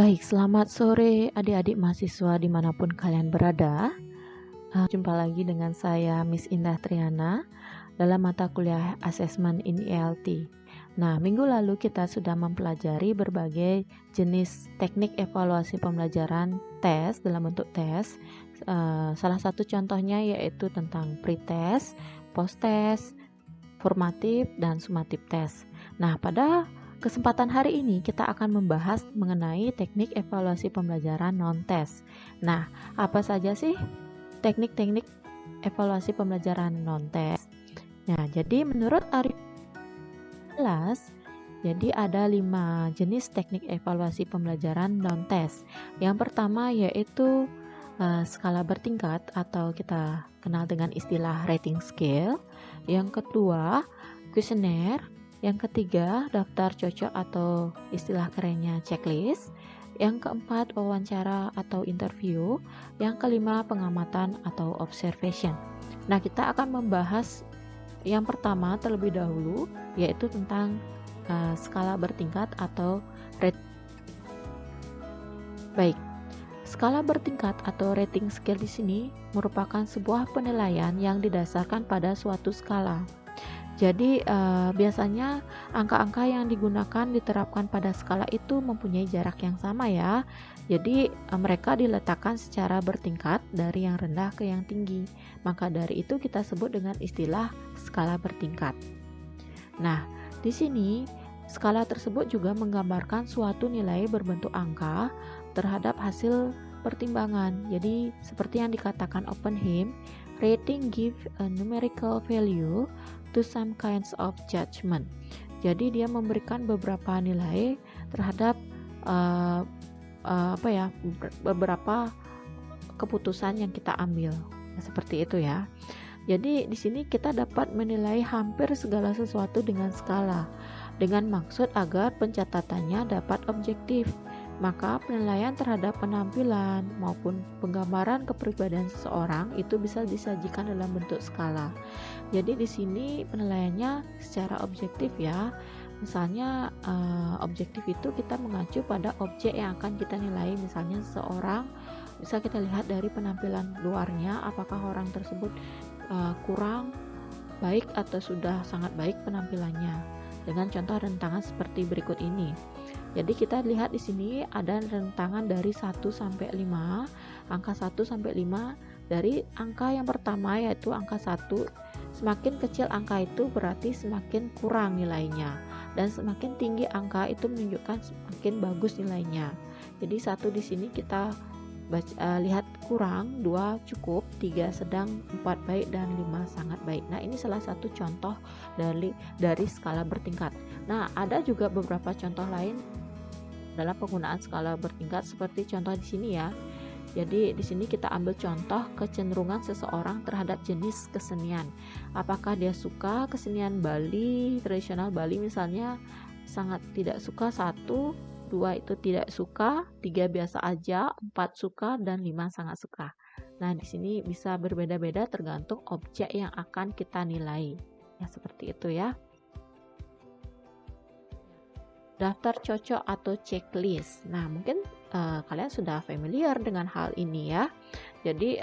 Baik, selamat sore adik-adik mahasiswa dimanapun kalian berada. Jumpa lagi dengan saya Miss Indah Triana dalam mata kuliah Assessment in ELT. Nah, minggu lalu kita sudah mempelajari berbagai jenis teknik evaluasi pembelajaran tes dalam bentuk tes. Salah satu contohnya yaitu tentang pre-test, post-test, formatif, dan summative test. Nah, pada kesempatan hari ini kita akan membahas mengenai teknik evaluasi pembelajaran non-tes. Nah, apa saja sih teknik-teknik evaluasi pembelajaran non-tes? Nah, jadi menurut Arief, jadi ada 5 jenis teknik evaluasi pembelajaran non-tes. Yang pertama yaitu skala bertingkat atau kita kenal dengan istilah rating scale. Yang kedua, kuesioner. Yang ketiga, daftar cocok atau istilah kerennya checklist. Yang keempat, wawancara atau interview. Yang kelima, pengamatan atau observation. Nah, kita akan membahas yang pertama terlebih dahulu, yaitu tentang skala bertingkat atau rating. Baik, skala bertingkat atau rating scale di sini merupakan sebuah penilaian yang didasarkan pada suatu skala. Jadi biasanya angka-angka yang digunakan diterapkan pada skala itu mempunyai jarak yang sama ya. Jadi mereka diletakkan secara bertingkat dari yang rendah ke yang tinggi. Maka dari itu kita sebut dengan istilah skala bertingkat. Nah, di sini skala tersebut juga menggambarkan suatu nilai berbentuk angka terhadap hasil pertimbangan. Jadi seperti yang dikatakan Oppenheim, rating give a numerical value to some kinds of judgment. Jadi dia memberikan beberapa nilai terhadap beberapa keputusan yang kita ambil. Nah, seperti itu ya. Jadi di sini kita dapat menilai hampir segala sesuatu dengan skala, dengan maksud agar pencatatannya dapat objektif. Maka penilaian terhadap penampilan maupun penggambaran kepribadian seseorang itu bisa disajikan dalam bentuk skala. Jadi di sini penilaiannya secara objektif ya. Misalnya objektif itu kita mengacu pada objek yang akan kita nilai. Misalnya seseorang bisa kita lihat dari penampilan luarnya, apakah orang tersebut kurang baik atau sudah sangat baik penampilannya. Dengan contoh rentangan seperti berikut ini. Jadi kita lihat di sini ada rentangan dari 1 sampai 5, angka 1 sampai 5. Dari angka yang pertama yaitu angka 1, semakin kecil angka itu berarti semakin kurang nilainya, dan semakin tinggi angka itu menunjukkan semakin bagus nilainya. Jadi 1 di sini kita lihat kurang, 2 cukup, 3 sedang, 4 baik, dan 5 sangat baik. Nah, ini salah satu contoh dari skala bertingkat. Nah, ada juga beberapa contoh lain dalam penggunaan skala bertingkat seperti contoh di sini ya. Jadi di sini kita ambil contoh kecenderungan seseorang terhadap jenis kesenian. Apakah dia suka kesenian Bali, tradisional Bali misalnya, sangat tidak suka 1, 2 itu tidak suka, 3 biasa aja, 4 suka, dan 5 sangat suka. Nah, di sini bisa berbeda-beda tergantung objek yang akan kita nilai. Ya, seperti itu ya. Daftar cocok atau checklist. Nah, mungkin kalian sudah familiar dengan hal ini ya. Jadi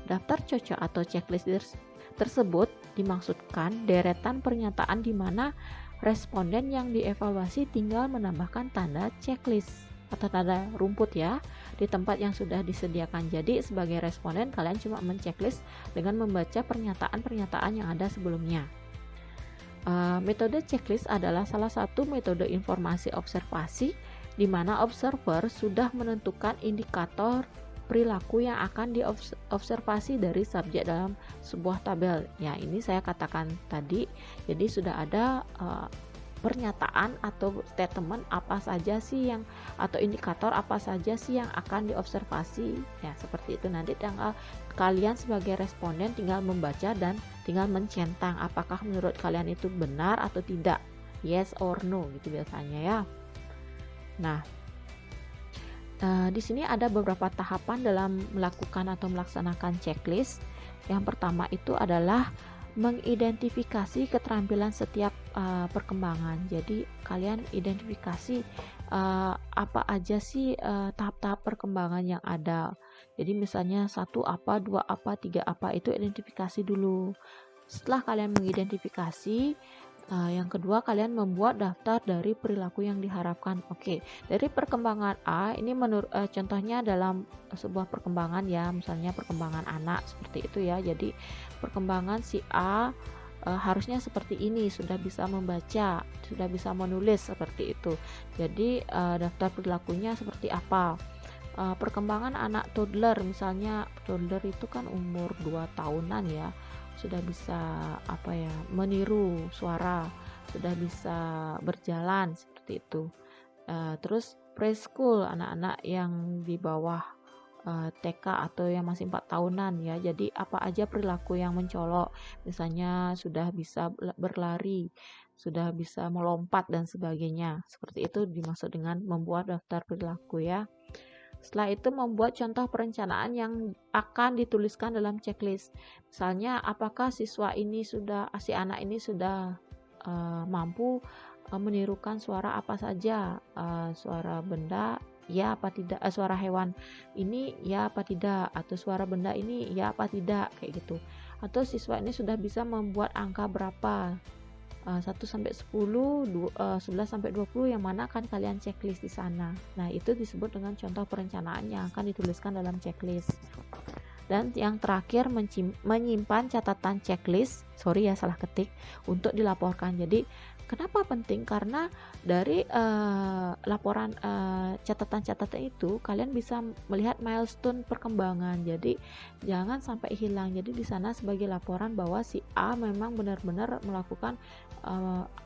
daftar cocok atau checklist tersebut dimaksudkan deretan pernyataan di mana responden yang dievaluasi tinggal menambahkan tanda checklist atau tanda rumput ya di tempat yang sudah disediakan. Jadi sebagai responden kalian cuma men-checklist dengan membaca pernyataan-pernyataan yang ada sebelumnya. Metode checklist adalah salah satu metode informasi observasi di mana observer sudah menentukan indikator perilaku yang akan diobservasi dari subjek dalam sebuah tabel. Ya, ini saya katakan tadi. Jadi sudah ada pernyataan atau statement apa saja sih yang, atau indikator apa saja sih yang akan diobservasi. Ya, seperti itu. Nanti kalian sebagai responden tinggal membaca dan tinggal mencentang apakah menurut kalian itu benar atau tidak, yes or no gitu biasanya ya. Nah, di sini ada beberapa tahapan dalam melakukan atau melaksanakan checklist. Yang pertama itu adalah mengidentifikasi keterampilan setiap perkembangan. Jadi kalian identifikasi apa aja sih tahap-tahap perkembangan yang ada. Jadi misalnya 1 apa, 2 apa, 3 apa, itu identifikasi dulu. Setelah kalian mengidentifikasi, yang kedua kalian membuat daftar dari perilaku yang diharapkan. Oke, dari perkembangan A ini contohnya dalam sebuah perkembangan ya, misalnya perkembangan anak seperti itu ya. Jadi perkembangan si A harusnya seperti ini, sudah bisa membaca, sudah bisa menulis seperti itu. Jadi daftar perilakunya seperti apa. Perkembangan anak toddler, misalnya toddler itu kan umur 2 tahunan ya, sudah bisa meniru suara, sudah bisa berjalan seperti itu. Terus preschool, anak-anak yang di bawah TK atau yang masih 4 tahunan ya. Jadi apa aja perilaku yang mencolok, misalnya sudah bisa berlari, sudah bisa melompat dan sebagainya. Seperti itu dimaksud dengan membuat daftar perilaku ya. Setelah itu membuat contoh perencanaan yang akan dituliskan dalam checklist. Misalnya apakah si anak ini sudah mampu menirukan suara apa saja, suara benda ya apa tidak, suara hewan ini ya apa tidak, atau suara benda ini ya apa tidak, kayak gitu. Atau siswa ini sudah bisa membuat angka berapa, 1 sampai 10, 11 sampai 20, yang mana akan kalian checklist di sana. Nah, itu disebut dengan contoh perencanaan yang akan dituliskan dalam checklist. Dan yang terakhir menyimpan catatan checklist, salah ketik, untuk dilaporkan. Jadi kenapa penting? Karena dari laporan catatan-catatan itu kalian bisa melihat milestone perkembangan. Jadi jangan sampai hilang. Jadi di sana sebagai laporan bahwa si A memang benar-benar melakukan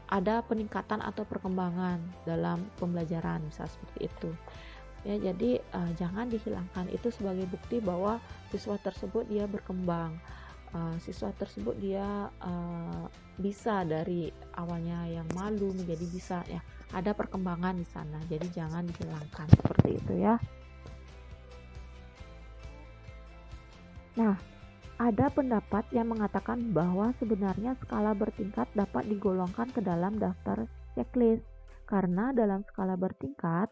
ada peningkatan atau perkembangan dalam pembelajaran, misalnya seperti itu. Ya, jadi jangan dihilangkan itu sebagai bukti bahwa siswa tersebut dia berkembang, siswa tersebut dia bisa dari awalnya yang malu menjadi bisa ya, ada perkembangan di sana. Jadi jangan dihilangkan seperti itu ya. Nah, ada pendapat yang mengatakan bahwa sebenarnya skala bertingkat dapat digolongkan ke dalam daftar checklist, karena dalam skala bertingkat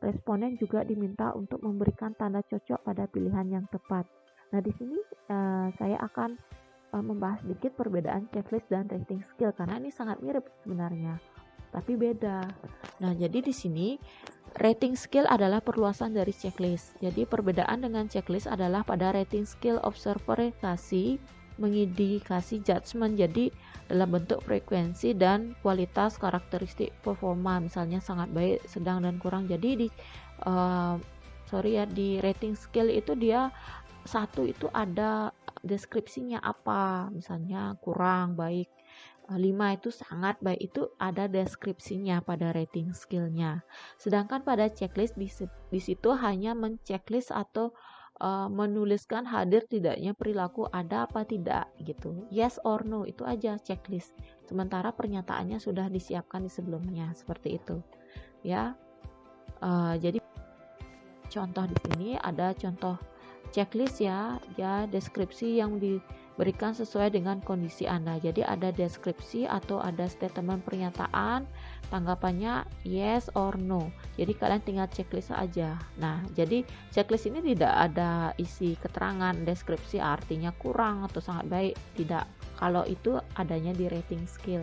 responden juga diminta untuk memberikan tanda cocok pada pilihan yang tepat. Nah, di sini saya akan membahas sedikit perbedaan checklist dan rating skill, karena ini sangat mirip sebenarnya, tapi beda. Nah, jadi di sini rating skill adalah perluasan dari checklist. Jadi perbedaan dengan checklist adalah pada rating skill observasi mengindikasi judgment, jadi dalam bentuk frekuensi dan kualitas karakteristik performa, misalnya sangat baik, sedang, dan kurang. Jadi di rating skill itu dia satu itu ada deskripsinya apa, misalnya kurang baik, 5 itu sangat baik, itu ada deskripsinya pada rating skillnya. Sedangkan pada checklist di situ hanya menceklis atau menuliskan hadir tidaknya perilaku, ada apa tidak gitu, yes or no, itu aja checklist. Sementara pernyataannya sudah disiapkan di sebelumnya, seperti itu ya. Jadi contoh di sini ada contoh checklist ya, deskripsi yang diberikan sesuai dengan kondisi Anda. Jadi ada deskripsi atau ada statement pernyataan, tanggapannya yes or no. Jadi kalian tinggal checklist aja. Nah, jadi checklist ini tidak ada isi keterangan deskripsi artinya kurang atau sangat baik, tidak. Kalau itu adanya di rating skill.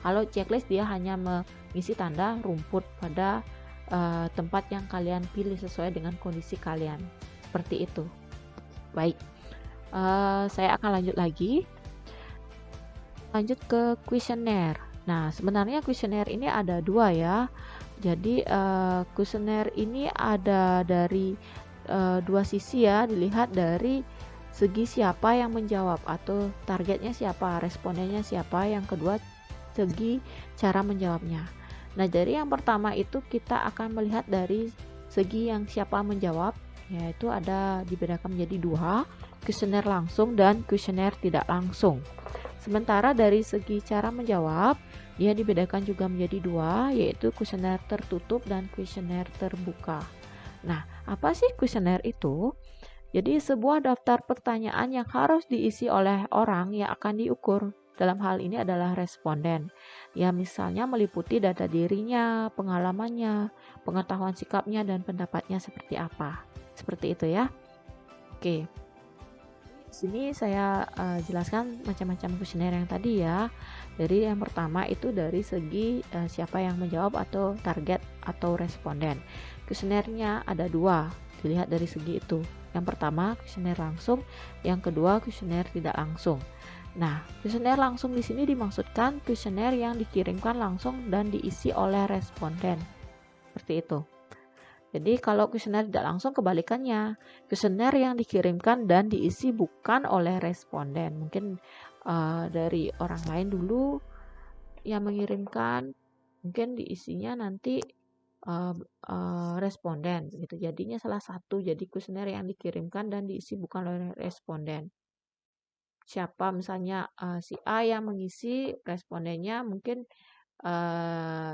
Kalau checklist dia hanya mengisi tanda rumput pada tempat yang kalian pilih sesuai dengan kondisi kalian. Seperti itu. Baik, saya akan lanjut lagi. Lanjut ke kuesioner. Nah, sebenarnya kuesioner ini ada 2 ya. Jadi kuesioner ini ada dari 2 sisi ya. Dilihat dari segi siapa yang menjawab atau targetnya siapa, respondennya siapa. Yang kedua, segi cara menjawabnya. Nah, dari yang pertama itu kita akan melihat dari segi yang siapa menjawab, yaitu ada dibedakan menjadi 2, kuesioner langsung dan kuesioner tidak langsung. Sementara dari segi cara menjawab, dia dibedakan juga menjadi 2, yaitu kuesioner tertutup dan kuesioner terbuka. Nah, apa sih kuesioner itu? Jadi sebuah daftar pertanyaan yang harus diisi oleh orang yang akan diukur. dalam hal ini adalah responden. Ya, misalnya meliputi data dirinya, pengalamannya, pengetahuan sikapnya, dan pendapatnya seperti apa. Seperti itu ya. Oke. Di sini saya jelaskan macam-macam kuesioner yang tadi ya. Dari yang pertama itu dari segi siapa yang menjawab atau target atau responden. Kuesionernya ada dua, dilihat dari segi itu. Yang pertama kuesioner langsung, yang kedua kuesioner tidak langsung. Nah, kuesioner langsung di sini dimaksudkan kuesioner yang dikirimkan langsung dan diisi oleh responden. Seperti itu. Jadi kalau kuesioner tidak langsung kebalikannya, kuesioner yang dikirimkan dan diisi bukan oleh responden. Mungkin dari orang lain dulu yang mengirimkan, mungkin diisinya nanti responden gitu. Jadinya salah satu, jadi kuesioner yang dikirimkan dan diisi bukan oleh responden. Siapa misalnya si A yang mengisi, respondennya mungkin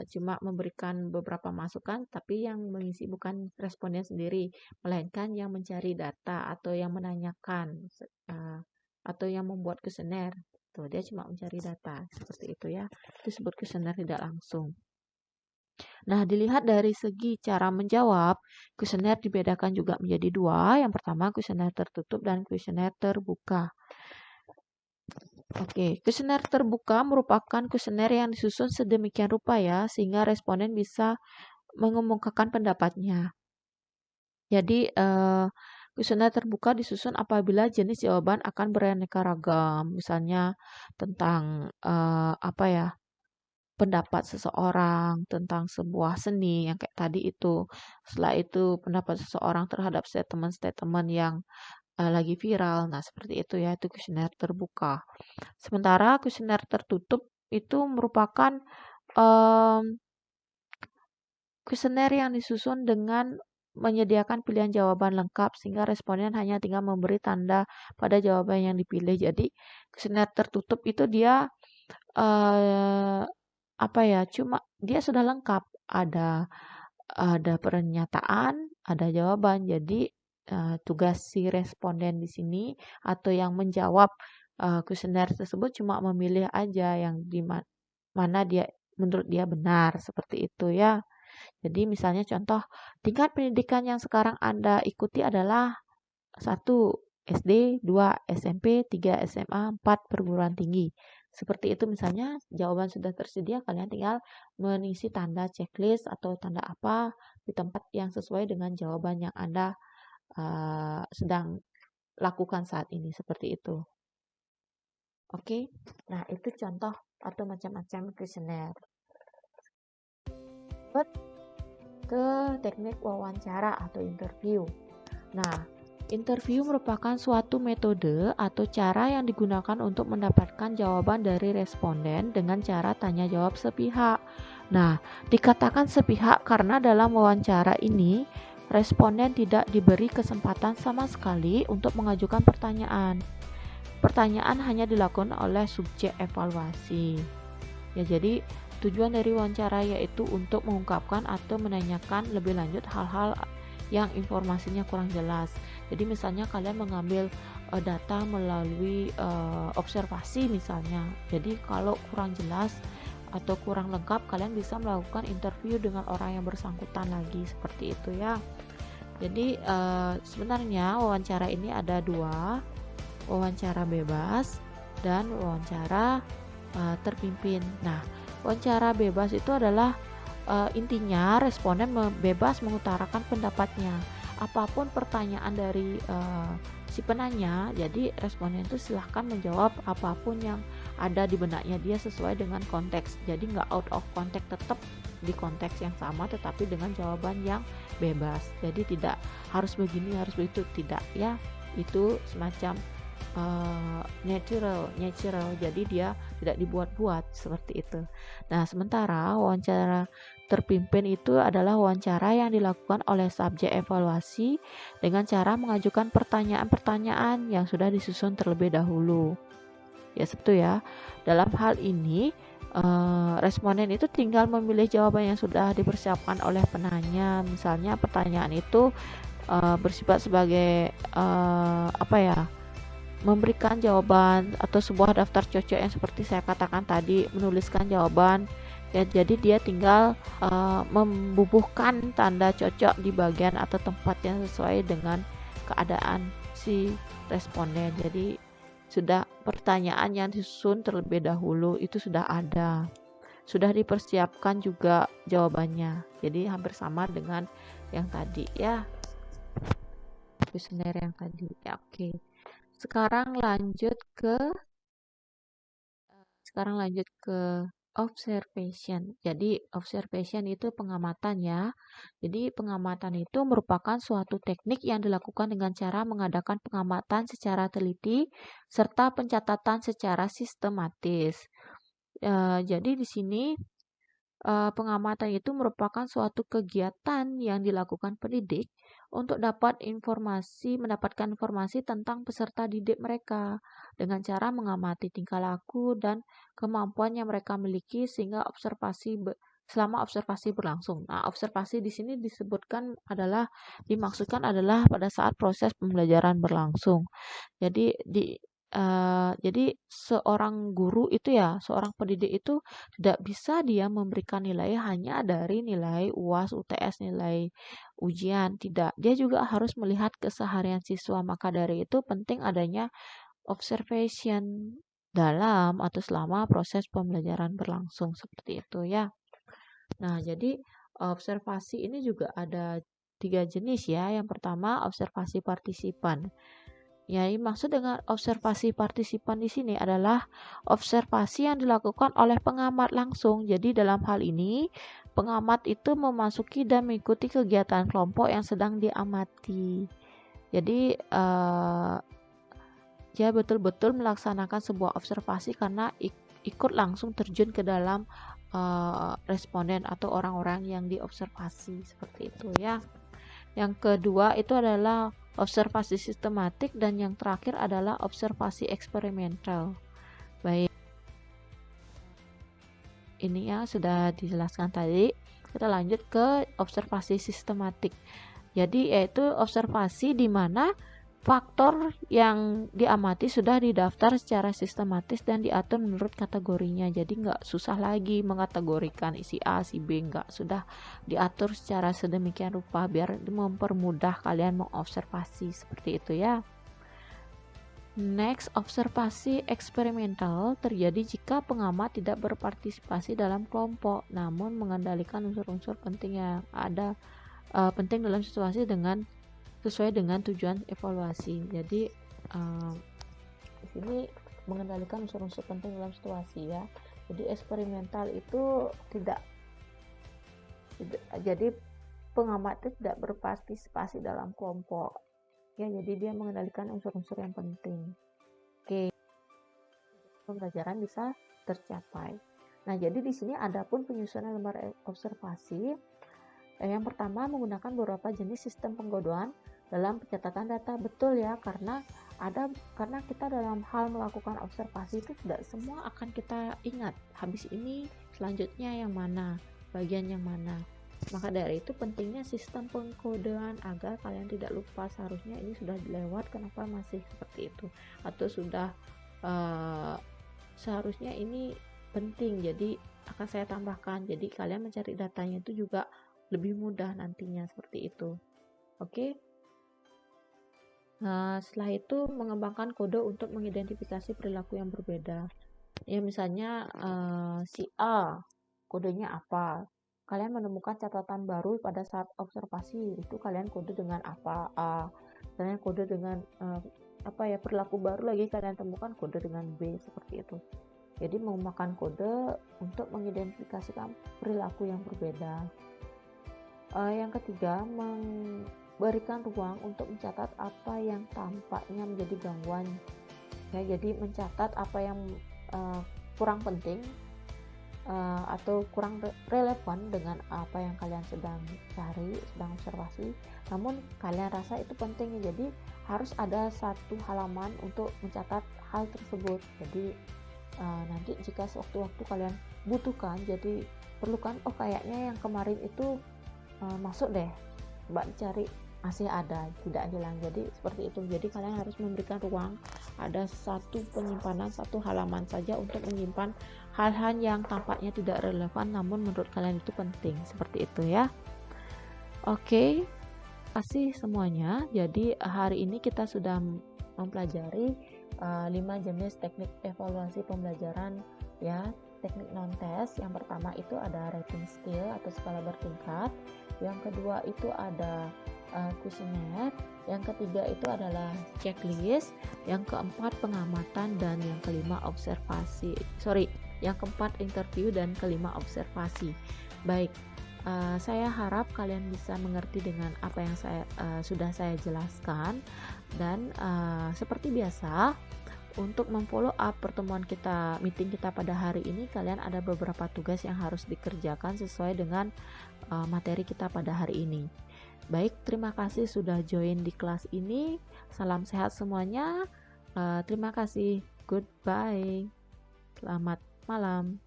cuma memberikan beberapa masukan, tapi yang mengisi bukan responden sendiri, melainkan yang mencari data atau yang menanyakan atau yang membuat kuesioner. Tuh, dia cuma mencari data seperti itu ya. Itu disebut kuesioner tidak langsung. Nah, dilihat dari segi cara menjawab, kuesioner dibedakan juga menjadi dua. Yang pertama kuesioner tertutup dan kuesioner terbuka. Oke, kuesioner terbuka merupakan kuesioner yang disusun sedemikian rupa ya, sehingga responden bisa mengemukakan pendapatnya. Jadi, kuesioner terbuka disusun apabila jenis jawaban akan beraneka ragam, misalnya tentang pendapat seseorang tentang sebuah seni yang kayak tadi itu. Setelah itu pendapat seseorang terhadap statement-statement yang lagi viral. Nah, seperti itu ya, itu kuesioner terbuka. Sementara kuesioner tertutup itu merupakan kuesioner yang disusun dengan menyediakan pilihan jawaban lengkap sehingga responden hanya tinggal memberi tanda pada jawaban yang dipilih. Jadi kuesioner tertutup itu dia cuma dia sudah lengkap, ada pernyataan, ada jawaban. Jadi tugas si responden di sini atau yang menjawab kuesioner tersebut cuma memilih aja yang di mana dia menurut dia benar, seperti itu ya. Jadi misalnya contoh, tingkat pendidikan yang sekarang Anda ikuti adalah 1 SD, 2 SMP, 3 SMA, 4 perguruan tinggi. Seperti itu misalnya, jawaban sudah tersedia, kalian tinggal mengisi tanda checklist atau tanda apa di tempat yang sesuai dengan jawaban yang Anda sedang lakukan saat ini, seperti itu. Oke, nah itu contoh atau macam-macam kuesioner. Ke teknik wawancara atau interview. Nah, interview merupakan suatu metode atau cara yang digunakan untuk mendapatkan jawaban dari responden dengan cara tanya jawab sepihak. Nah, dikatakan sepihak karena dalam wawancara ini responden tidak diberi kesempatan sama sekali untuk mengajukan pertanyaan. Pertanyaan hanya dilakukan oleh subjek evaluasi. Ya, jadi tujuan dari wawancara yaitu untuk mengungkapkan atau menanyakan lebih lanjut hal-hal yang informasinya kurang jelas. Jadi misalnya kalian mengambil data melalui observasi misalnya. Jadi kalau kurang jelas atau kurang lengkap, kalian bisa melakukan interview dengan orang yang bersangkutan lagi, seperti itu ya. Jadi sebenarnya wawancara ini ada dua, wawancara bebas dan wawancara terpimpin. Nah, wawancara bebas itu adalah intinya responden bebas mengutarakan pendapatnya. Apapun pertanyaan dari si penanya, jadi responden itu silahkan menjawab apapun yang ada di benaknya dia sesuai dengan konteks. Jadi nggak out of context, tetap di konteks yang sama tetapi dengan jawaban yang bebas. Jadi tidak harus begini, harus begitu, tidak ya. Itu semacam natural, jadi dia tidak dibuat-buat seperti itu. Nah, sementara wawancara terpimpin itu adalah wawancara yang dilakukan oleh subjek evaluasi dengan cara mengajukan pertanyaan-pertanyaan yang sudah disusun terlebih dahulu. Ya, seperti ya. Dalam hal ini responden itu tinggal memilih jawaban yang sudah dipersiapkan oleh penanya. Misalnya pertanyaan itu bersifat sebagai memberikan jawaban atau sebuah daftar cocok yang seperti saya katakan tadi, menuliskan jawaban ya. Jadi dia tinggal membubuhkan tanda cocok di bagian atau tempat yang sesuai dengan keadaan si responden. Jadi sudah pertanyaan yang disusun terlebih dahulu itu sudah ada, sudah dipersiapkan juga jawabannya. Jadi hampir sama dengan yang tadi ya, kuesioner yang tadi ya. Oke. Sekarang lanjut ke observation. Jadi observation itu pengamatan ya. Jadi pengamatan itu merupakan suatu teknik yang dilakukan dengan cara mengadakan pengamatan secara teliti serta pencatatan secara sistematis. Jadi di sini pengamatan itu merupakan suatu kegiatan yang dilakukan pendidik untuk mendapatkan informasi tentang peserta didik mereka dengan cara mengamati tingkah laku dan kemampuan yang mereka miliki selama observasi berlangsung. Nah, observasi di sini dimaksudkan adalah pada saat proses pembelajaran berlangsung. Jadi seorang guru itu ya, seorang pendidik itu tidak bisa dia memberikan nilai hanya dari nilai UAS, UTS, nilai ujian. Tidak, dia juga harus melihat keseharian siswa. Maka dari itu penting adanya observation dalam atau selama proses pembelajaran berlangsung seperti itu ya. Nah, jadi observasi ini juga ada 3 jenis ya. Yang pertama observasi partisipan. Ya, maksud dengan observasi partisipan di sini adalah observasi yang dilakukan oleh pengamat langsung. Jadi dalam hal ini, pengamat itu memasuki dan mengikuti kegiatan kelompok yang sedang diamati. Jadi dia betul-betul melaksanakan sebuah observasi karena ikut langsung terjun ke dalam responden atau orang-orang yang diobservasi seperti itu ya. Yang kedua itu adalah observasi sistematik dan yang terakhir adalah observasi eksperimental. Baik, ini ya sudah dijelaskan tadi. Kita lanjut ke observasi sistematik. Jadi yaitu observasi di mana faktor yang diamati sudah didaftar secara sistematis dan diatur menurut kategorinya. Jadi nggak susah lagi mengkategorikan isi A, si B, nggak. Sudah diatur secara sedemikian rupa biar mempermudah kalian mengobservasi seperti itu ya. Next, observasi eksperimental terjadi jika pengamat tidak berpartisipasi dalam kelompok, namun mengendalikan unsur-unsur penting yang ada penting dalam situasi sesuai dengan tujuan evaluasi. Jadi di sini mengendalikan unsur-unsur penting dalam situasi ya. Jadi eksperimental itu tidak jadi pengamat itu tidak berpartisipasi dalam kelompok. Ya, jadi dia mengendalikan unsur-unsur yang penting. Oke. Pembelajaran bisa tercapai. Nah, jadi di sini ada pun penyusunan lembar observasi. Yang pertama menggunakan beberapa jenis sistem pengkodoan dalam pencatatan data. Betul ya, karena kita dalam hal melakukan observasi itu tidak semua akan kita ingat. Habis ini selanjutnya yang mana, bagian yang mana. Maka dari itu pentingnya sistem pengkodean agar kalian tidak lupa. Seharusnya ini sudah dilewat, kenapa masih seperti itu? Atau sudah seharusnya ini penting, jadi akan saya tambahkan. Jadi kalian mencari datanya itu juga lebih mudah nantinya seperti itu. Oke. Nah, setelah itu mengembangkan kode untuk mengidentifikasi perilaku yang berbeda. Ya misalnya si A, kodenya apa? Kalian menemukan catatan baru pada saat observasi, itu kalian kode dengan apa? A. Kalian kode dengan perilaku baru lagi kalian temukan, kode dengan B, seperti itu. Jadi menggunakan kode untuk mengidentifikasikan perilaku yang berbeda. Yang ketiga, memberikan ruang untuk mencatat apa yang tampaknya menjadi gangguan. Ya, jadi mencatat apa yang kurang penting atau kurang relevan dengan apa yang kalian sedang cari, sedang observasi, namun kalian rasa itu penting. Jadi harus ada satu halaman untuk mencatat hal tersebut. Jadi nanti jika sewaktu-waktu kalian butuhkan, jadi perlukan, kayaknya yang kemarin itu masuk deh, coba dicari masih ada, tidak hilang. Jadi seperti itu. Jadi kalian harus memberikan ruang, ada satu penyimpanan, satu halaman saja untuk menyimpan hal-hal yang tampaknya tidak relevan namun menurut kalian itu penting, seperti itu ya. Oke, kasih semuanya. Jadi hari ini kita sudah mempelajari 5 jenis teknik evaluasi pembelajaran ya. Teknik non-test, yang pertama itu ada rating skill atau skala bertingkat, yang kedua itu ada kuesioner, yang ketiga itu adalah checklist, yang keempat pengamatan, dan yang kelima observasi. Yang keempat interview dan kelima observasi. Baik, saya harap kalian bisa mengerti dengan apa yang sudah saya jelaskan, dan seperti biasa untuk memfollow up pertemuan kita, meeting kita pada hari ini, kalian ada beberapa tugas yang harus dikerjakan sesuai dengan materi kita pada hari ini. Baik, terima kasih sudah join di kelas ini. Salam sehat semuanya. Terima kasih. Goodbye. Selamat malam.